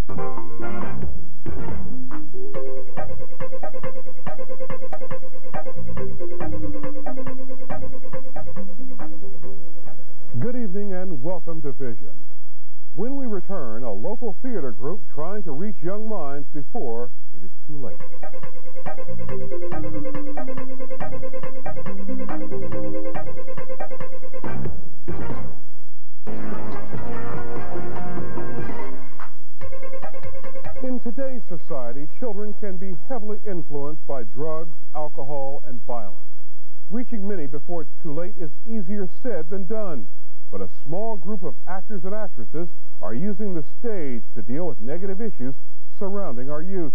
Good evening and welcome to Visions. When we return, a local theater group trying to reach young minds before it is too late. In today's society, children can be heavily influenced by drugs, alcohol, and violence. Reaching many before it's too late is easier said than done. But a small group of actors and actresses are using the stage to deal with negative issues surrounding our youth.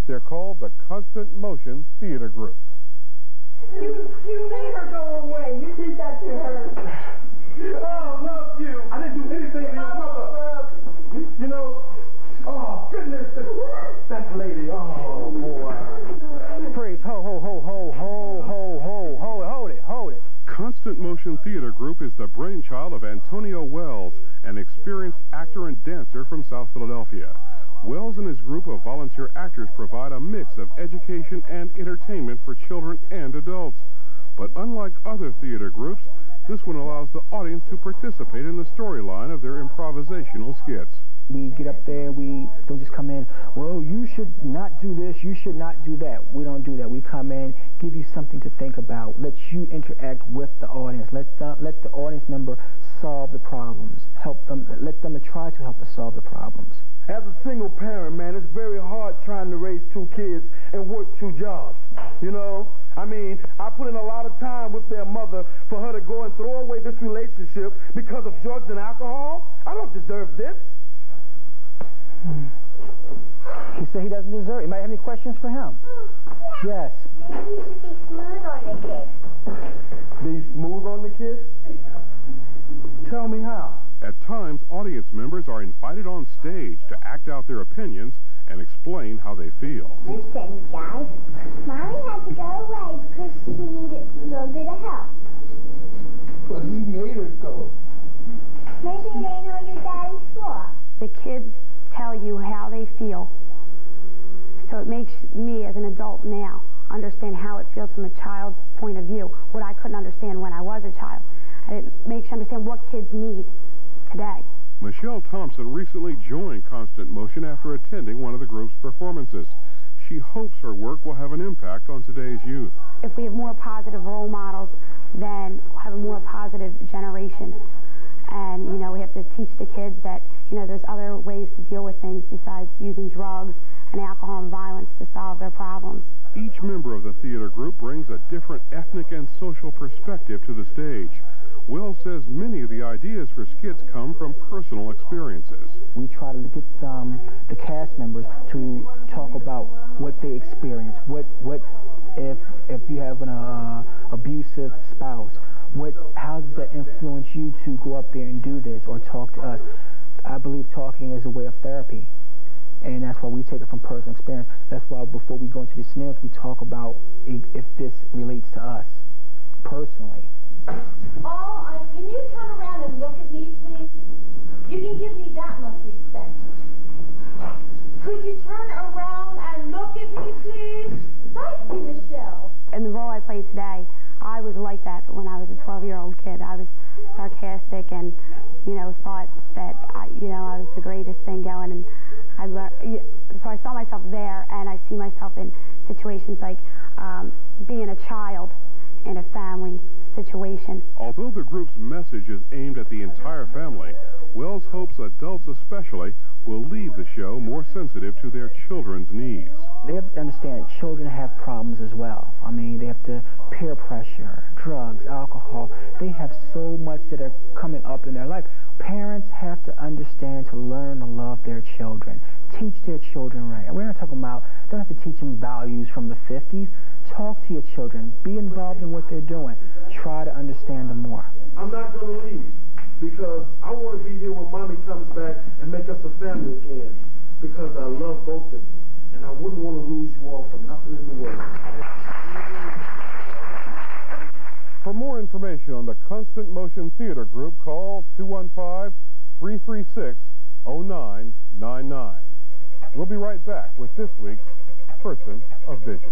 They're called the Constant Motion Theater Group. You made her go away. You did that to her. Oh, love you. I didn't do anything to your mother. You know, oh, goodness. That lady, oh, boy. Freeze, ho, ho, ho, ho, ho, ho, ho, hold it, hold it. Constant Motion Theater Group is the brainchild of Antonio Wells, an experienced actor and dancer from South Philadelphia. Wells and his group of volunteer actors provide a mix of education and entertainment for children and adults. But unlike other theater groups, this one allows the audience to participate in the storyline of their improvisational skits. We get up there, we don't just come in, well, you should not do this, you should not do that. We don't do that. We come in, give you something to think about, let you interact with the audience, let the audience member solve the problems, help them, let them try to help us solve the problems. As a single parent, man, it's very hard trying to raise 2 kids and work 2 jobs. You know, I mean, I put in a lot of time with their mother for her to go and throw away this relationship because of drugs and alcohol. I don't deserve this. He said he doesn't deserve it. You might have any questions for him? Yeah. Yes. Maybe you should be smooth on the kids. Be smooth on the kids? Tell me how. At times, audience members are invited on stage to act out their opinions and explain how they feel. Listen, guys, Mommy had to go away because she needed a little bit of help. But he made her go. Maybe it ain't all your daddy's fault. The kids tell you how they feel. So it makes me, as an adult now, understand how it feels from a child's point of view, what I couldn't understand when I was a child. And it makes you understand what kids need today. Michelle Thompson recently joined Constant Motion after attending one of the group's performances. She hopes her work will have an impact on today's youth. If we have more positive role models, then we'll have a more positive generation. And, you know, we have to teach the kids that, you know, there's other ways to deal with things besides using drugs and alcohol and violence to solve their problems. Each member of the theater group brings a different ethnic and social perspective to the stage. Wells says many of the ideas for skits come from personal experiences. We try to get the cast members to talk about what they experience. What if you have an abusive spouse? How does that influence you to go up there and do this or talk to us? I believe talking is a way of therapy, and that's why we take it from personal experience. That's why before we go into the scenarios, we talk about if this relates to us personally. Oh, can you turn around and look at me, please? You can give me that much respect. Could you turn around and look at me, please? Thank you, Michelle. In the role I played today, I was like that when I was a 12-year-old kid. I was sarcastic and, you know, thought that, I was the greatest thing going. And I learned, so I saw myself there, and I see myself in situations like being a child in a family situation. Although the group's message is aimed at the entire family, Wells hopes adults especially will leave the show more sensitive to their children's needs. They have to understand that children have problems as well. I mean, they have to peer pressure, drugs, alcohol. They have so much that are coming up in their life. Parents have to understand to learn to love their children, teach their children right. And we're not talking about, they don't have to teach them values from the 50s. Talk to your children. Be involved in what they're doing. Try to understand them more. I'm not going to leave because I want to be here when Mommy comes back and make us a family again because I love both of you and I wouldn't want to lose you all for nothing in the world. For more information on the Constant Motion Theater Group, call 215-336-0999. We'll be right back with this week's Person of Vision.